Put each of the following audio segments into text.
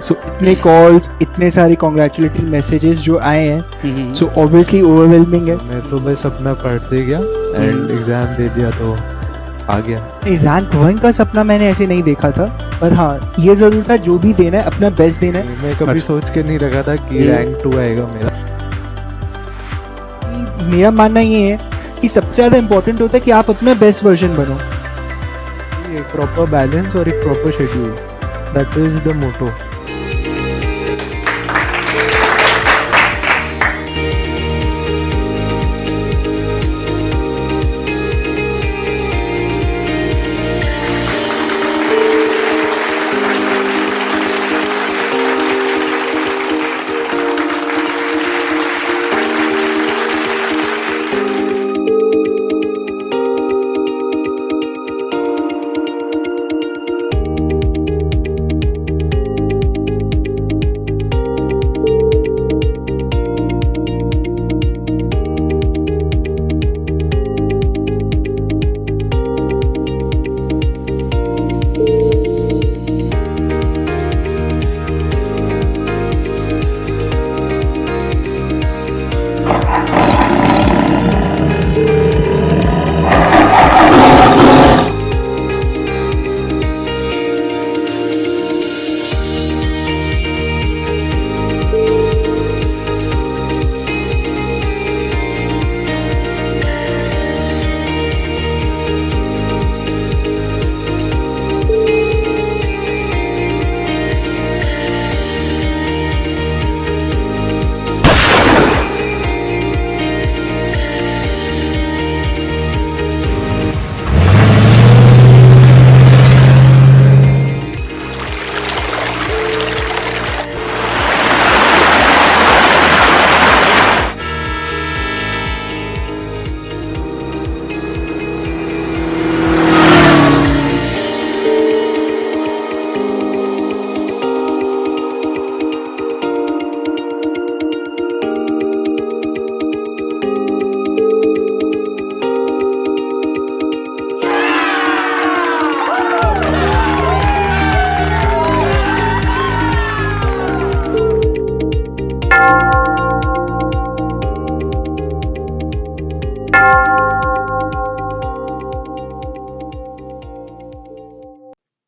सो इतने कॉल्स, इतने सारे कॉन्ग्रेचुलेटरी मैसेजेस जो आए हैं, सो ऑब्वियसली ओवरवेलमिंग है। मैं तो बस अपना पढ़ते गया एंड एग्जाम दे दिया तो आ गया। रैंक 1 का सपना मैंने ऐसे नहीं देखा था, पर हाँ ये जरूर था जो भी देना है अपना बेस्ट देना है। मैं कभी सोच के नहीं रखा था कि रैंक 2 आएगा मेरा। मेरा मानना ये है कि सबसे ज़्यादा इम्पोर्टेंट होता है कि आप अपना बेस्ट वर्जन बनो। एक प्रॉपर बैलेंस और एक proper schedule, that is the motto.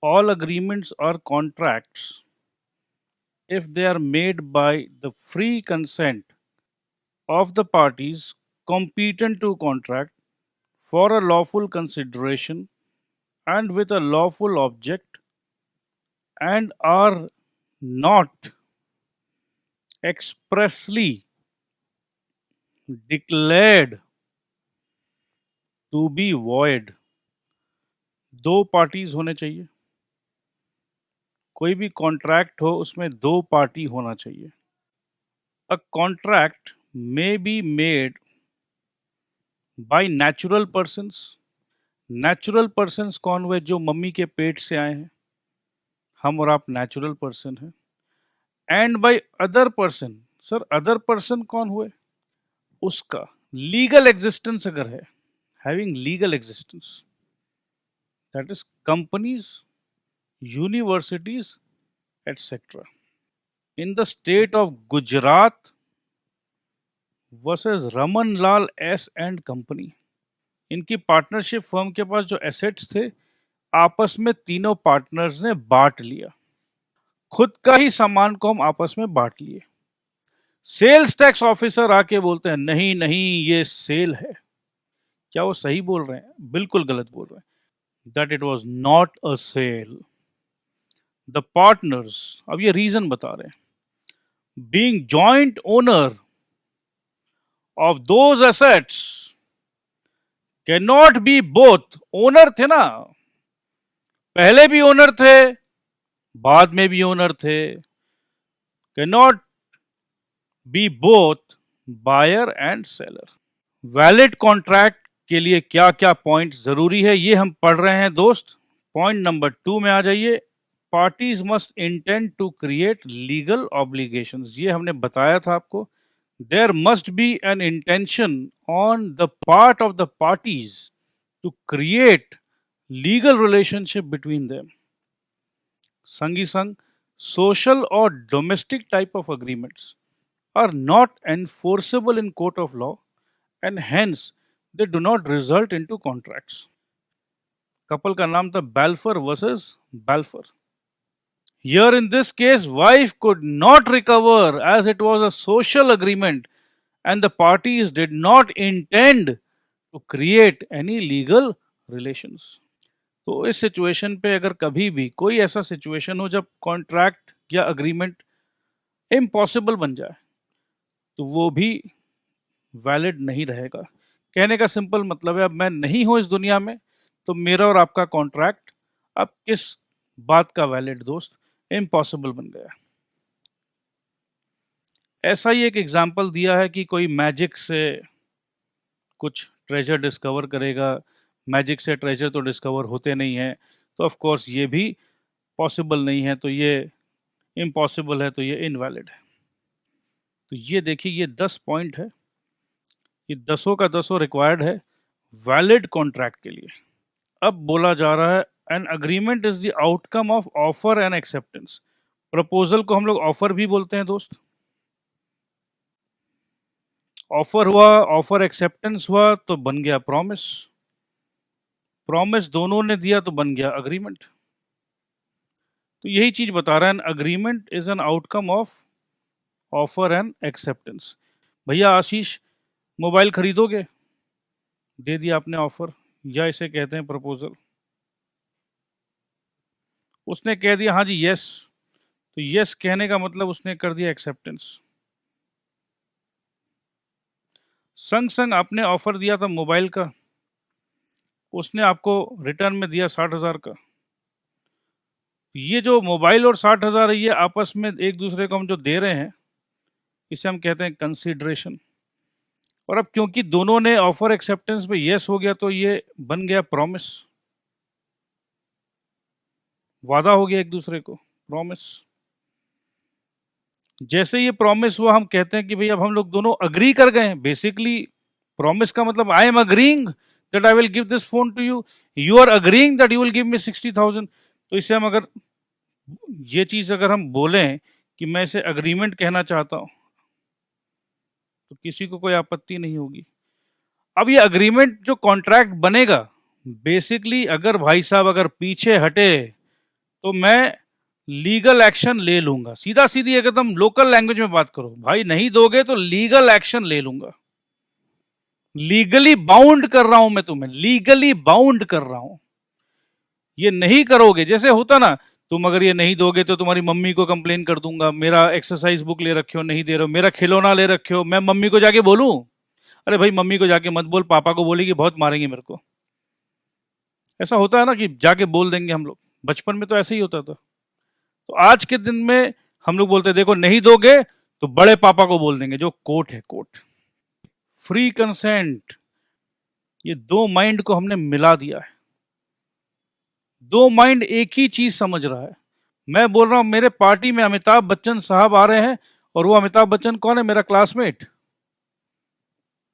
All agreements or contracts, if they are made by the free consent of the parties competent to contract for a lawful consideration and with a lawful object, and are not expressly declared to be void। दो parties होने चाहिए, कोई भी contract हो उसमें दो party होना चाहिए। A contract may be made by natural persons. Natural persons कौन हुए? जो मम्मी के पेट से आए हैं, हम और आप नेचुरल पर्सन हैं। And by other person, sir other person कौन हुए? उसका लीगल एग्जिस्टेंस अगर है, having legal existence, that is companies, universities, etc. In the state of Gujarat versus Raman Lal S and Company, इनकी पार्टनरशिप फर्म के पास जो assets थे आपस में तीनों पार्टनर्स ने बांट लिया। खुद का ही सामान को हम आपस में बांट लिए। सेल्स टैक्स ऑफिसर आके बोलते हैं नहीं नहीं ये सेल है। क्या वो सही बोल रहे हैं? बिल्कुल गलत बोल रहे हैं। That it was not a sale. The partners, अब ये रीजन बता रहे हैं, being joint owner of those assets can not be both. Owner थे ना, पहले भी ओनर थे, बाद में भी ओनर थे। Can not be both buyer and seller. Valid contract के लिए क्या क्या पॉइंट जरूरी है ये हम पढ़ रहे हैं दोस्त। पॉइंट नंबर 2 में आ जाइए। Parties must intend to create legal obligations. ये हमने बताया था आपको। There must be an intention on the part of the parties to create legal relationship between them. संगी संग social or domestic type of agreements are not enforceable in court of law and hence they do not result into contracts. Couple का नाम था Balfour versus Balfour. Here in this case, wife could not recover as it was a social agreement and the parties did not intend to create any legal relations. तो इस situation पे अगर कभी भी कोई ऐसा सिचुएशन हो जब कॉन्ट्रैक्ट या अग्रीमेंट इम्पॉसिबल बन जाए तो वो भी वैलिड नहीं रहेगा. कहने का सिंपल मतलब है अब मैं नहीं हूं इस दुनिया में तो मेरा और आपका कॉन्ट्रैक्ट अब किस बात का वैलिड दोस्त, इम्पॉसिबल बन गया. ऐसा ही एक एग्जाम्पल दिया है कि कोई मैजिक से कुछ ट्रेजर डिस्कवर करेगा. मैजिक से ट्रेजर तो डिस्कवर होते नहीं हैं तो ऑफ कोर्स ये भी पॉसिबल नहीं है, तो ये इम्पॉसिबल है, तो ये इनवैलिड है. तो ये देखिए ये 10 पॉइंट है, ये 10 का 10 रिक्वायर्ड है वैलिड कॉन्ट्रैक्ट के लिए. अब बोला जा रहा है an agreement is the outcome of offer and acceptance. Proposal को हम लोग ऑफर भी बोलते हैं दोस्त. ऑफर हुआ, ऑफर एक्सेप्टेंस हुआ तो बन गया प्रॉमिस. प्रॉमिस दोनों ने दिया तो बन गया अग्रीमेंट. तो यही चीज बता रहा है, an agreement is an outcome of offer and acceptance. भैया आशीष मोबाइल खरीदोगे, दे दिया आपने ऑफर, या इसे कहते हैं प्रपोजल. उसने कह दिया हाँ जी यस, तो यस कहने का मतलब उसने कर दिया एक्सेप्टेंस. संग संग आपने ऑफर दिया था मोबाइल का, उसने आपको रिटर्न में दिया 60,000 का. ये जो मोबाइल और 60,000 है ये आपस में एक दूसरे को हम जो दे रहे हैं इसे हम कहते हैं कंसीडरेशन. और अब क्योंकि दोनों ने ऑफर एक्सेप्टेंस पे यस हो गया तो ये बन गया प्रॉमिस. वादा हो गया एक दूसरे को, प्रॉमिस. जैसे ये प्रॉमिस हुआ हम कहते हैं कि भाई अब हम लोग दोनों अग्री कर गए. बेसिकली प्रॉमिस का मतलब I am agreeing that I will give this phone to you, you are agreeing that you will give me 60,000. तो इसे हम अगर ये चीज अगर हम बोलें कि मैं इसे अग्रीमेंट कहना चाहता हूं तो किसी को कोई आपत्ति नहीं होगी. अब ये अग्रीमेंट जो कॉन्ट्रैक्ट बनेगा, बेसिकली अगर भाई साहब अगर पीछे हटे तो मैं लीगल एक्शन ले लूंगा. सीधा सीधी एकदम लोकल लैंग्वेज में बात करो, भाई नहीं दोगे तो लीगल एक्शन ले लूंगा. लीगली बाउंड कर रहा हूं मैं तुम्हें, लीगली बाउंड कर रहा हूं. ये नहीं करोगे, जैसे होता ना, तुम अगर ये नहीं दोगे तो तुम्हारी मम्मी को कंप्लेन कर दूंगा, मेरा एक्सरसाइज बुक ले रखे हो नहीं दे रहे हो, मेरा खिलौना ले रखे हो, मैं मम्मी को जाके बोलूं? अरे भाई मम्मी को जाके मत बोल, पापा को बोलेगी बहुत मारेंगे मेरे को. ऐसा होता है ना कि जाके बोल देंगे हम लोग. बचपन में तो ऐसे ही होता था. तो आज के दिन में हम लोग बोलते देखो नहीं दोगे तो बड़े पापा को बोल देंगे, जो कोर्ट है कोर्ट. फ्री कंसेंट, ये दो माइंड को हमने मिला दिया है. दो माइंड एक ही चीज समझ रहा है. मैं बोल रहा हूं मेरे पार्टी में अमिताभ बच्चन साहब आ रहे हैं, और वो अमिताभ बच्चन कौन है? मेरा क्लासमेट.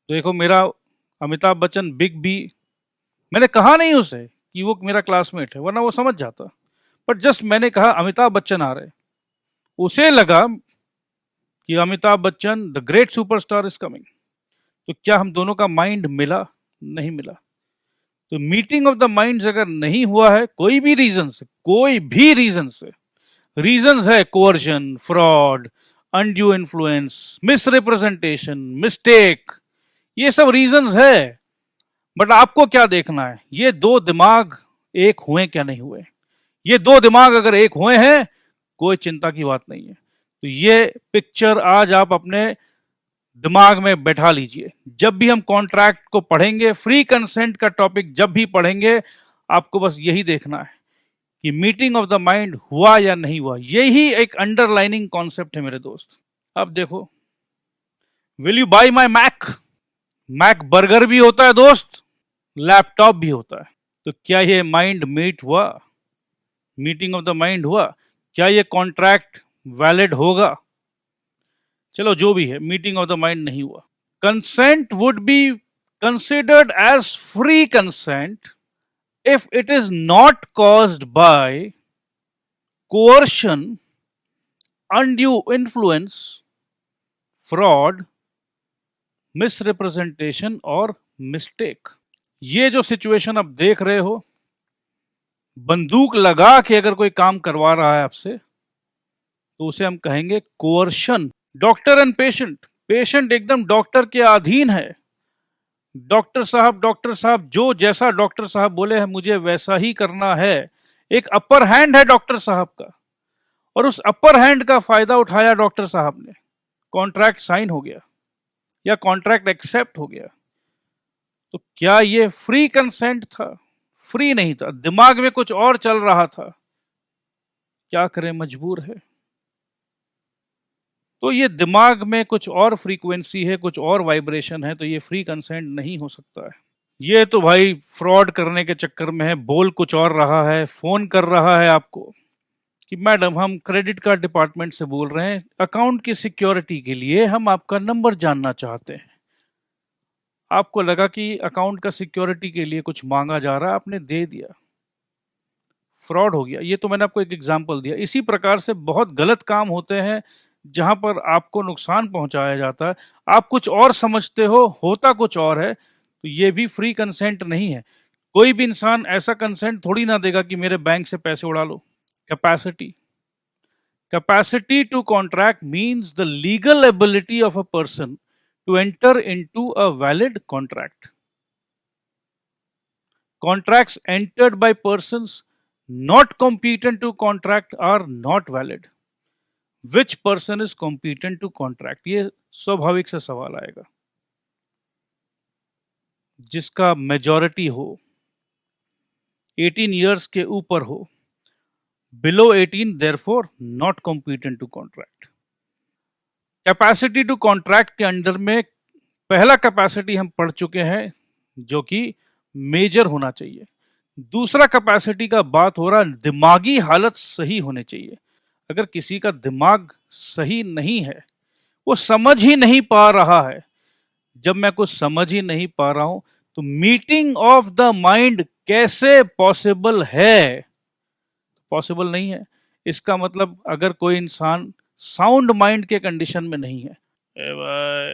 देखो मेरा अमिताभ बच्चन बिग बी, मैंने कहा नहीं उसे कि वो मेरा क्लासमेट है, वरना वो समझ जाता. बट जस्ट मैंने कहा अमिताभ बच्चन आ रहे, उसे लगा कि Amitabh Bachchan the great superstar is coming. तो क्या हम दोनों का माइंड मिला? नहीं मिला. तो मीटिंग ऑफ द माइंड्स अगर नहीं हुआ है कोई भी रीजन से, कोई भी रीजन से, रीजंस है coercion, fraud, undue influence, misrepresentation, mistake, ये सब रीजंस है. बट आपको क्या देखना है, ये दो दिमाग एक हुए क्या नहीं हुए. ये दो दिमाग अगर एक हुए हैं कोई चिंता की बात नहीं है. तो ये पिक्चर आज आप अपने दिमाग में बैठा लीजिए. जब भी हम कॉन्ट्रैक्ट को पढ़ेंगे, फ्री कंसेंट का टॉपिक जब भी पढ़ेंगे, आपको बस यही देखना है कि मीटिंग ऑफ द माइंड हुआ या नहीं हुआ. यही एक अंडरलाइनिंग कॉन्सेप्ट है मेरे दोस्त. अब देखो, will you buy my Mac? Mac burger भी होता है दोस्त, लैपटॉप भी होता है. तो क्या ये माइंड मीट हुआ? मीटिंग ऑफ द माइंड हुआ? क्या ये कॉन्ट्रैक्ट वैलिड होगा? चलो जो भी है, मीटिंग ऑफ द माइंड नहीं हुआ. Consent would be considered as free consent if it is not caused by coercion undue influence, fraud, misrepresentation और मिस्टेक। ये जो सिचुएशन आप देख रहे हो, बंदूक लगा के अगर कोई काम करवा रहा है आपसे, तो उसे हम कहेंगे coercion. Doctor and patient, patient एकदम डॉक्टर के अधीन है। डॉक्टर साहब जो जैसा डॉक्टर साहब बोले हैं मुझे वैसा ही करना है। एक अपर हैंड है डॉक्टर साहब का, और उस अपर हैंड का फायदा उठाया डॉक्टर साहब ने। कॉन्ट्रैक्ट साइन हो गया या कॉन्ट्रैक्ट एक्सेप्ट हो गया। तो क्या ये फ्री कंसेंट था? फ्री नहीं था, दिमाग में कुछ और चल रहा था। क्या करें, मजबूर है। तो ये दिमाग में कुछ और फ्रीक्वेंसी है, कुछ और वाइब्रेशन है, तो ये फ्री कंसेंट नहीं हो सकता है। ये तो भाई फ्रॉड करने के चक्कर में है, बोल कुछ और रहा है, फोन कर रहा है आपको कि मैडम हम क्रेडिट कार्ड डिपार्टमेंट से बोल रहे हैं, अकाउंट की सिक्योरिटी के लिए हम आपका नंबर जानना चाहते हैं। आपको लगा कि अकाउंट का सिक्योरिटी के लिए कुछ मांगा जा रहा है, आपने दे दिया, फ्रॉड हो गया। ये तो मैंने आपको एक एग्जांपल दिया। इसी प्रकार से बहुत गलत काम होते हैं जहां पर आपको नुकसान पहुंचाया जाता है, आप कुछ और समझते हो, होता कुछ और है। तो ये भी फ्री कंसेंट नहीं है। कोई भी इंसान ऐसा कंसेंट थोड़ी ना देगा कि मेरे बैंक से पैसे उड़ा लो। Capacity to contract means the legal ability of a person to enter into a valid contract. Contracts entered by persons not competent to contract are not valid. Which person is competent to contract? ये स्वाभाविक से सवाल आएगा। जिसका majority हो, 18 years के ऊपर हो, below 18 therefore not competent to contract. Capacity to contract के अंडर में पहला कैपेसिटी हम पढ़ चुके हैं, जो कि मेजर होना चाहिए। दूसरा कैपेसिटी का बात हो रहा, दिमागी हालत सही होनी चाहिए। अगर किसी का दिमाग सही नहीं है, वो समझ ही नहीं पा रहा है। जब मैं कुछ समझ ही नहीं पा रहा हूं, तो मीटिंग ऑफ द माइंड कैसे पॉसिबल है? पॉसिबल नहीं है। इसका मतलब अगर कोई इंसान साउंड माइंड के कंडीशन में नहीं है, ए भाई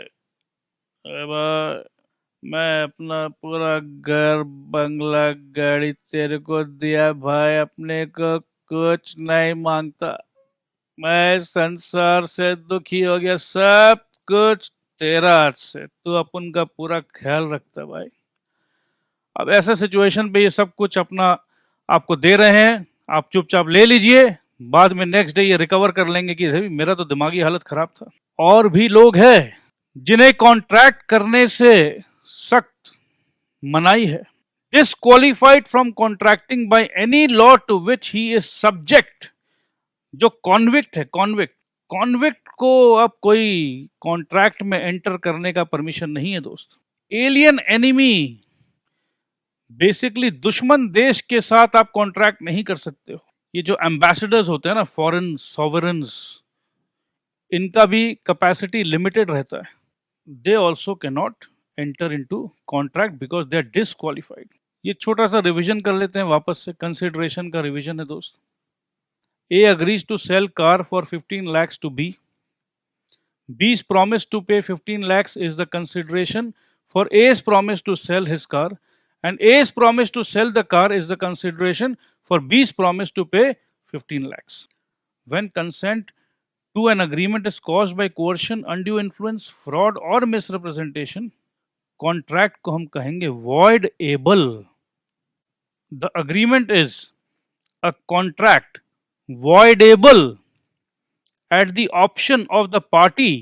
मैं अपना पूरा घर बंगला गाड़ी तेरे को दिया भाई, अपने को कुछ नहीं मांगता, मैं संसार से दुखी हो गया, सब कुछ तेरा हाथ से, तू अपन का पूरा ख्याल रखता भाई। अब ऐसा सिचुएशन पे ये सब कुछ अपना आपको दे रहे हैं, आप चुपचाप ले लीजिए, बाद में नेक्स्ट डे ये रिकवर कर लेंगे कि मेरा तो दिमागी हालत खराब था। और भी लोग हैं जिन्हें कॉन्ट्रैक्ट करने से सख्त मनाही है। Disqualified from contracting by any law to which he is subject. जो कॉन्विक्ट है, कॉन्विक्ट को अब कोई कॉन्ट्रैक्ट में एंटर करने का परमिशन नहीं है दोस्त। एलियन एनिमी, बेसिकली दुश्मन देश के साथ आप कॉन्ट्रैक्ट नहीं कर सकते हो। ये जो एम्बेसडर्स होते हैं ना, फॉरेन सॉवरेन्स, इनका भी कैपेसिटी लिमिटेड रहता है। They also can not enter into contract because they are disqualified. ये छोटा सा रिवीजन कर लेते हैं वापस से, कंसिडरेशन का रिवीजन है दोस्त। A agrees to sell car for 15 lakhs to B. B's promise to pay 15 lakhs is the consideration for A's promise to sell his car, and A's promise to sell the car is the consideration for B's promise to pay 15 lakhs. When consent to an agreement is caused by coercion, undue influence, fraud or misrepresentation, contract को हम कहेंगे voidable. The agreement is a contract voidable at the option of the party.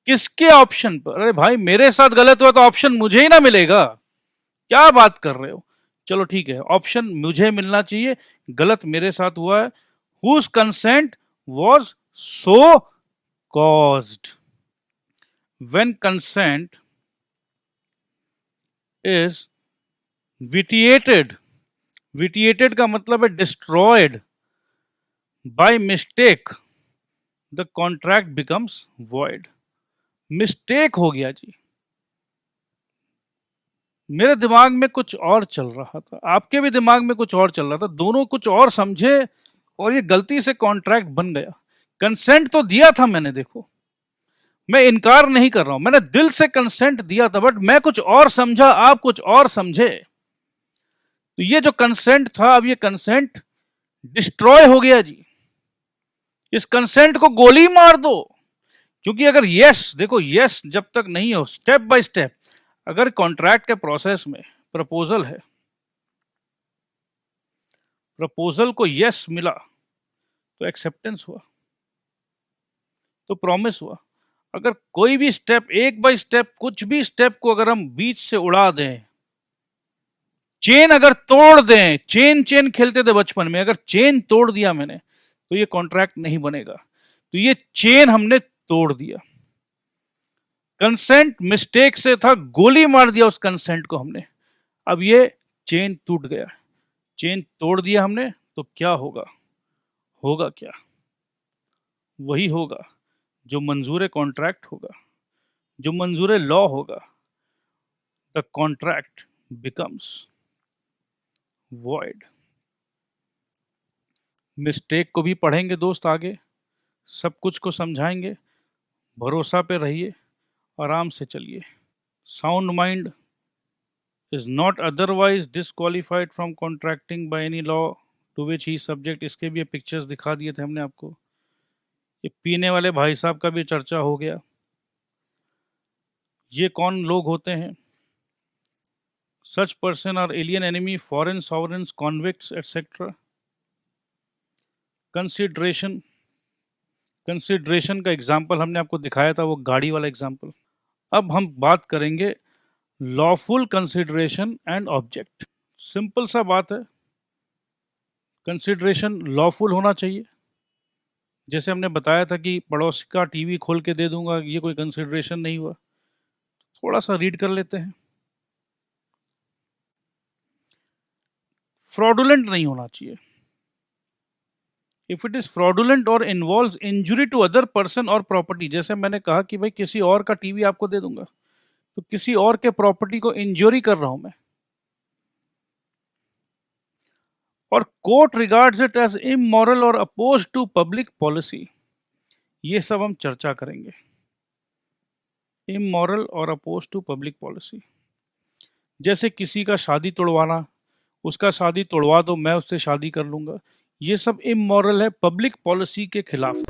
किसके option पर? अरे भाई मेरे साथ गलत हुआ तो ऑप्शन मुझे ही ना मिलेगा, क्या बात कर रहे हो? चलो ठीक है, ऑप्शन मुझे मिलना चाहिए, गलत मेरे साथ हुआ है। Whose consent was so caused. When consent is vitiated, vitiated का मतलब है destroyed by mistake, the contract becomes void. Mistake हो गया जी, मेरे दिमाग में कुछ और चल रहा था, आपके भी दिमाग में कुछ और चल रहा था, दोनों कुछ और समझे और ये गलती से कॉन्ट्रैक्ट बन गया। कंसेंट तो दिया था मैंने, देखो मैं इनकार नहीं कर रहा हूं, मैंने दिल से कंसेंट दिया था, बट मैं कुछ और समझा, आप कुछ और समझे। तो ये जो कंसेंट था, अब ये कंसेंट डिस्ट्रॉय हो गया जी। इस कंसेंट को गोली मार दो। क्योंकि अगर यस, देखो यस जब तक नहीं हो, स्टेप बाय स्टेप, अगर कॉन्ट्रैक्ट के प्रोसेस में प्रपोजल है, प्रपोजल को यस मिला तो एक्सेप्टेंस हुआ, तो प्रॉमिस हुआ। अगर कोई भी स्टेप, एक बाय स्टेप, कुछ भी स्टेप को अगर हम बीच से उड़ा दें, चेन अगर तोड़ दें, चेन खेलते थे बचपन में, अगर चेन तोड़ दिया मैंने तो ये कॉन्ट्रैक्ट नहीं बनेगा। तो ये चेन हमने तोड़ दिया। कंसेंट मिस्टेक से था, गोली मार दिया उस कंसेंट को हमने। अब ये चेन टूट गया, चेन तोड़ दिया हमने, तो क्या होगा? होगा क्या? वही होगा जो मंजूर कॉन्ट्रैक्ट होगा, जो मंजूर लॉ होगा। The contract becomes void. Mistake को भी पढ़ेंगे दोस्त आगे, सब कुछ को समझाएंगे। भरोसा पे रहिए, आराम से चलिए। Sound mind is not otherwise disqualified from contracting by any law to which he subject. इसके भी पिक्चर्स दिखा दिए थे हमने आपको। ये पीने वाले भाई साहब का भी चर्चा हो गया। ये कौन लोग होते हैं? Such person are alien enemy, foreign sovereigns, convicts etcetera. Consideration, consideration का एग्जाम्पल हमने आपको दिखाया था, वो गाड़ी वाला एग्जाम्पल। अब हम बात करेंगे lawful consideration and object. Simple सा बात है, कंसिडरेशन लॉफुल होना चाहिए। जैसे हमने बताया था कि पड़ोसी का टीवी खोल के दे दूंगा, ये कोई कंसिडरेशन नहीं हुआ। थोड़ा सा रीड कर लेते हैं। फ्रॉडुलेंट नहीं होना चाहिए। इफ इट इज फ्रॉडुलेंट और involves injury to other person और प्रॉपर्टी, जैसे मैंने कहा कि भाई किसी और का टीवी आपको दे दूंगा, तो किसी और के प्रॉपर्टी को इंजरी कर रहा हूं मैं। और court regards it as immoral और अपोज टू पब्लिक पॉलिसी। ये सब हम चर्चा करेंगे। इमोरल और अपोज टू पब्लिक पॉलिसी, जैसे किसी का शादी तोड़वाना, उसका शादी तोड़वा दो, मैं उससे शादी कर लूंगा, ये सब इमोरल है, पब्लिक पॉलिसी के खिलाफ।